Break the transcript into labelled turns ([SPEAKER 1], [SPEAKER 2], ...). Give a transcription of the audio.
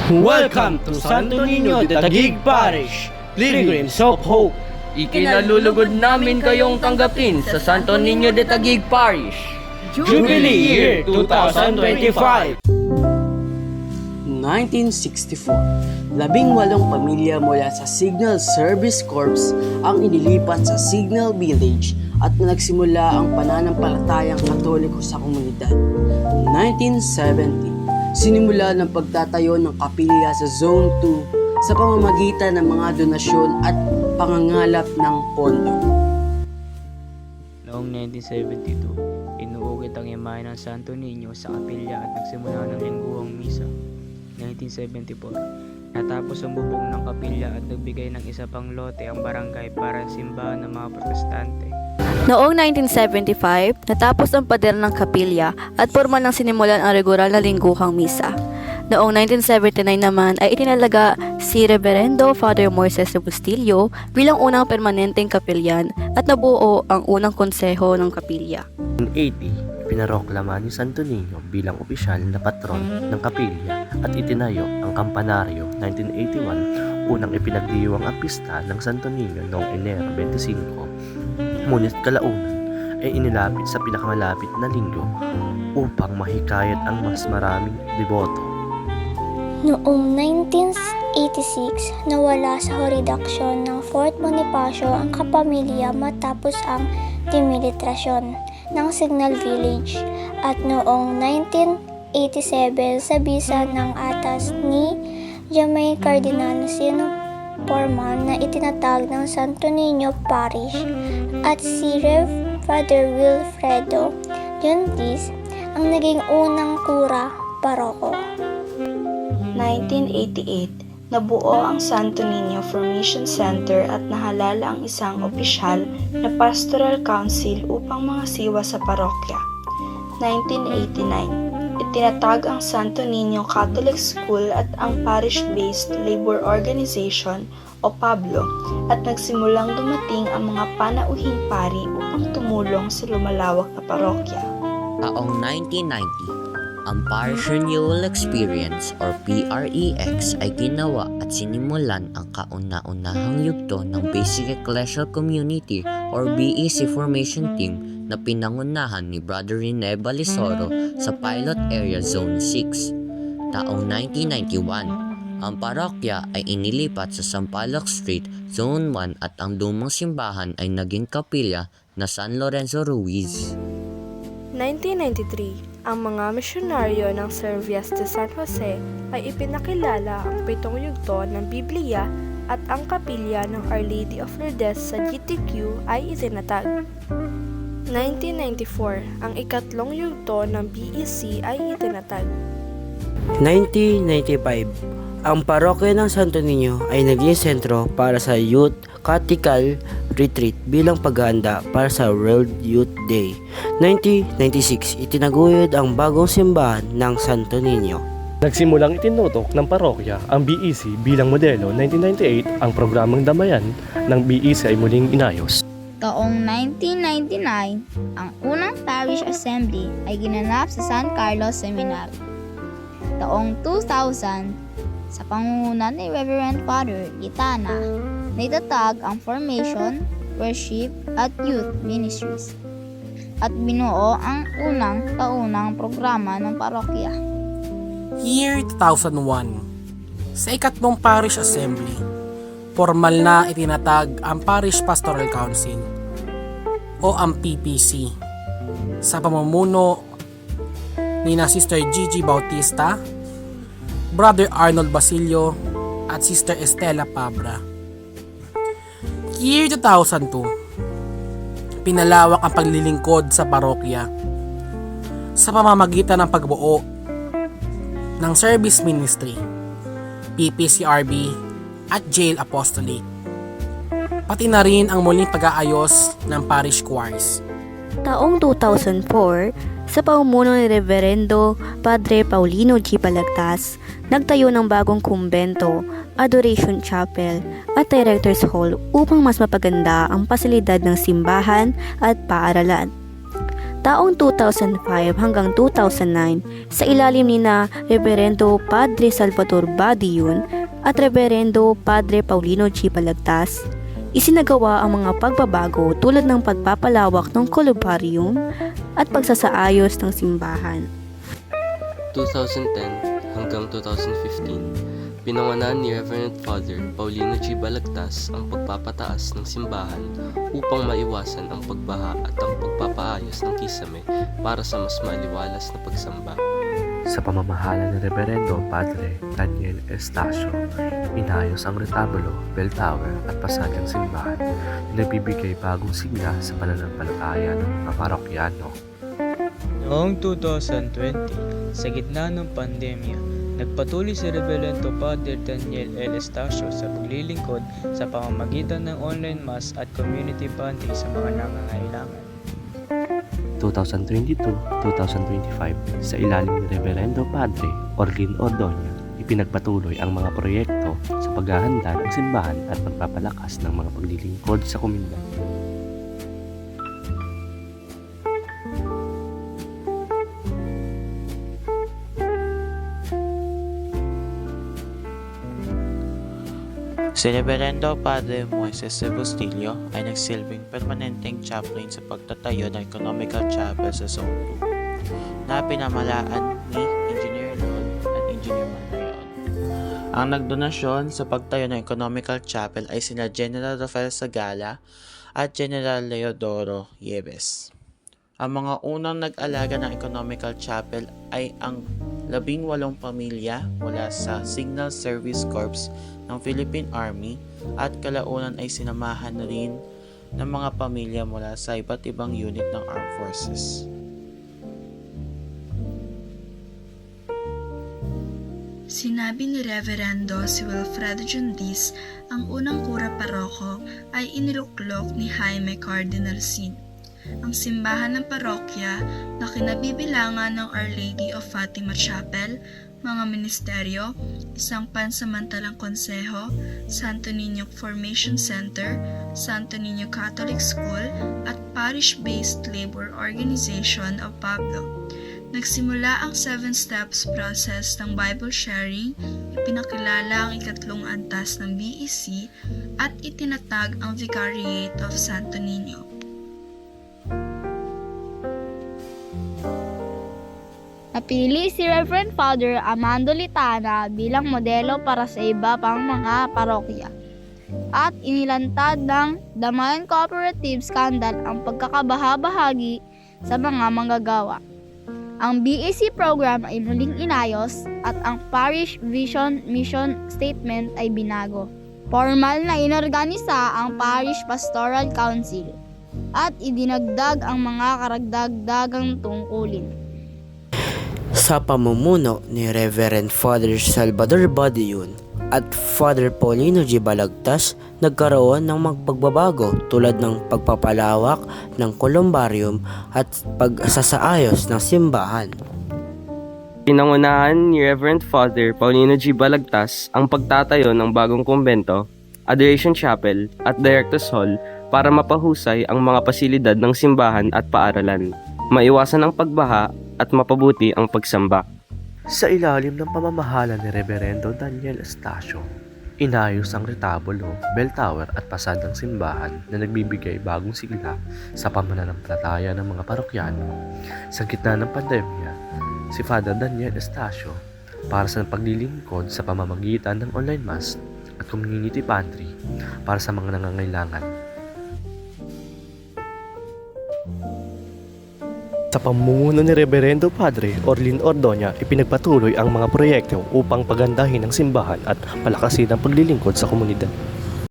[SPEAKER 1] Welcome to Santo Niño de Taguig Parish, Pilgrims of Hope.
[SPEAKER 2] Ikinalulugod namin kayong tanggapin sa Santo Niño de Taguig Parish.
[SPEAKER 1] Jubilee Year 2025.
[SPEAKER 3] 1964, 18 pamilya mula sa Signal Service Corps ang inilipat sa Signal Village at nagsimula ang pananampalatayang Katoliko sa komunidad. 1970, sinimula ng pagtatayo ng kapilya sa Zone 2 sa pamamagitan ng mga donasyon at pangangalap ng pondo.
[SPEAKER 4] Noong 1972, inuukit ang imahe ng Santo Niño sa kapilya at nagsimula ng lingguhang misa. 1974, natapos ang bubong ng kapilya at nagbigay ng isa pang lote ang barangay para sa simbahan ng mga protestante.
[SPEAKER 5] Noong 1975, natapos ang pader ng kapilya at formal nang sinimulan ang regular na lingguhang misa. Noong 1979 naman ay itinalaga si Reverendo Father Moises Bustillo bilang unang permanenteng kapilyan at nabuo ang unang konseho ng kapilya.
[SPEAKER 6] In 1980, pinaroklama ni Santo Niño bilang opisyal na patron ng kapilya at itinayo ang kampanaryo. 1981, unang ipinagdiwang ang pista ng Santo Niño noong Enero 25. Ngunit kalaunan ay inilapit sa pinakamalapit na linggo upang mahikayat ang mas maraming deboto.
[SPEAKER 7] Noong 1986, nawala sa horidaksyon ng Fort Bonifacio ang kapamilya matapos ang demilitarasyon ng Signal Village at noong 1987 sa bisa ng atas ni Jaime Cardinal Sino Porman na itinatag ng Santo Niño Parish at si Rev. Father Wilfredo Juntis ang naging unang kura paroko.
[SPEAKER 8] 1988, nabuo ang Santo Niño Formation Center at nahalala ang isang opisyal na pastoral council upang mga siwa sa parokya. 1989, itinatag ang Santo Niño Catholic School at ang parish-based labor organization o Pablo at nagsimulang dumating ang mga panauhing pari upang tumulong sa lumalawak na parokya.
[SPEAKER 2] Taong 1990, ang Parish Renewal Experience or PREX ay ginawa at sinimulan ang kauna-unahang yugto ng Basic Ecclesial Community or BEC Formation Team na pinangunahan ni Brother Rene Balisoro sa Pilot Area Zone 6. Taong 1991, ang parokya ay inilipat sa Sampaloc Street, Zone 1 at ang lumang simbahan ay naging kapilya na San Lorenzo Ruiz.
[SPEAKER 9] 1993, ang mga misyonaryo ng Servias de San Jose ay ipinakilala ang 7 yugto ng Biblia at ang kapilya ng Our Lady of Lourdes sa GTQ ay itinatag. 1994, ang ikatlong yugto ng BEC ay itinatag.
[SPEAKER 3] 1995, ang parokya ng Santo Niño ay naging sentro para sa Youth Catechal Retreat bilang paghahanda para sa World Youth Day. 1996, itinaguyod ang bagong simbahan ng Santo Niño.
[SPEAKER 10] Nagsimulang itinutok ng parokya ang BEC bilang modelo. 1998, ang programang damayan ng BEC ay muling inayos.
[SPEAKER 11] Taong 1999, ang unang parish assembly ay ginanap sa San Carlos Seminary. Taong 2000, sa pangunguna ni Reverend Father Gitana, naitatag ang Formation, Worship at Youth Ministries at binuo ang unang taunang programa ng parokya.
[SPEAKER 12] Year 2001, sa ikatlong Parish Assembly, formal na itinatag ang Parish Pastoral Council o ang PPC sa pamumuno ni na Sister Gigi Bautista, Brother Arnold Basilio at Sister Estela Pabra. Year 2002, pinalawak ang paglilingkod sa parokya sa pamamagitan ng pagbuo ng Service Ministry, PPCRB at Jail Apostolic, pati na rin ang muling pag-aayos ng parish choirs.
[SPEAKER 5] Taong 2004, sa pamumuno ni Reverendo Padre Paulino G. Balagtas, nagtayo ng bagong kumbento, Adoration Chapel at Directors Hall upang mas mapaganda ang pasilidad ng simbahan at paaralan. taong 2005 hanggang 2009 sa ilalim ni na Reverendo Padre Salvador Badiun at Reverendo Padre Paulino G. Balagtas, isinagawa ang mga pagbabago tulad ng pagpapalawak ng columbarium at pagsasaayos ng simbahan.
[SPEAKER 13] 2010 hanggang 2015, pinanganan ni Reverend Father Paulino G. Balagtas ang pagpapataas ng simbahan upang maiwasan ang pagbaha at ang pagpapaayos ng kisame para sa mas maliwalas na pagsamba.
[SPEAKER 6] Sa pamamahala ni Reverendo Padre Daniel Estacio, inayos ang retablo, bell tower at pasadyang simbahan na nagbibigay bagong sigla sa pananampalataya ng mga parokyano.
[SPEAKER 4] Noong 2020, sa gitna ng pandemya, nagpatuloy si Reverendo Padre Daniel L. Estacio sa paglilingkod sa pamamagitan ng online mass at community bonding sa mga nangangailangan.
[SPEAKER 6] 2022-2025, sa ilalim ni Reverendo Padre Orlin Ordoña, ipinagpatuloy ang mga proyekto sa paghahanda ng simbahan at pagpapalakas ng mga paglilingkod sa komunidad.
[SPEAKER 14] Si Reverendo Padre Moises Bustillo ay nagsilbing permanenteng chaplain sa pagtatayo ng Economical Chapel sa Zone 2 na pinamalaan ni Engineer Lord at Engineer Manrion. Ang nagdonasyon sa pagtayo ng Economical Chapel ay sina General Rafael Sagala at General Leodoro Yebes. Ang mga unang nag-alaga ng Economical Chapel ay ang 18 pamilya mula sa Signal Service Corps ng Philippine Army at kalaunan ay sinamahan na rin ng mga pamilya mula sa iba't ibang unit ng Armed Forces.
[SPEAKER 8] Sinabi ni Reverendo si Wilfredo Jundiz, ang unang kura paroko ay iniluklok ni Jaime Cardinal Sin. Ang simbahan ng parokya na kinabibilangan ng Our Lady of Fatima Chapel, mga ministeryo, isang pansamantalang konseho, Santo Niño Formation Center, Santo Niño Catholic School, at parish-based labor organization of Pablo. Nagsimula ang 7 steps process ng Bible sharing, ipinakilala ang ikatlong antas ng BEC, at itinatag ang Vicariate of Santo Niño.
[SPEAKER 11] Napili si Reverend Father Amando Litana bilang modelo para sa iba pang mga parokya. At inilantad ng Damayan Cooperative Scandal ang pagkakabahabahagi sa mga manggagawa. Ang BEC program ay muling inayos at ang Parish Vision Mission Statement ay binago. Formal na inorganisa ang Parish Pastoral Council at idinagdag ang mga karagdagang tungkulin.
[SPEAKER 3] Sa pamumuno ni Reverend Father Salvador Badiun at Father Paulino G. Balagtas, nagkaroon ng magpagbabago tulad ng pagpapalawak ng columbarium at pagsasaayos ng simbahan.
[SPEAKER 13] Pinangunahan ni Reverend Father Paulino G. Balagtas ang pagtatayo ng bagong kumbento, Adoration Chapel at Director's Hall para mapahusay ang mga pasilidad ng simbahan at paaralan, maiwasan ang pagbaha at mapabuti ang pagsamba.
[SPEAKER 6] Sa ilalim ng pamamahala ni Reverendo Daniel Estacio, inayos ang retablo, bell tower at pasadang simbahan na nagbibigay bagong sigla sa pananampalataya ng mga parokyano. Sa gitna ng pandemya, si Father Daniel Estacio, para sa paglilingkod sa pamamagitan ng online mass at community pantry para sa mga nangangailangan.
[SPEAKER 10] Sa pamumuno ni Reverendo Padre Orlin Ordoña, ipinagpatuloy ang mga proyekto upang pagandahin ang simbahan at palakasin ang paglilingkod sa komunidad.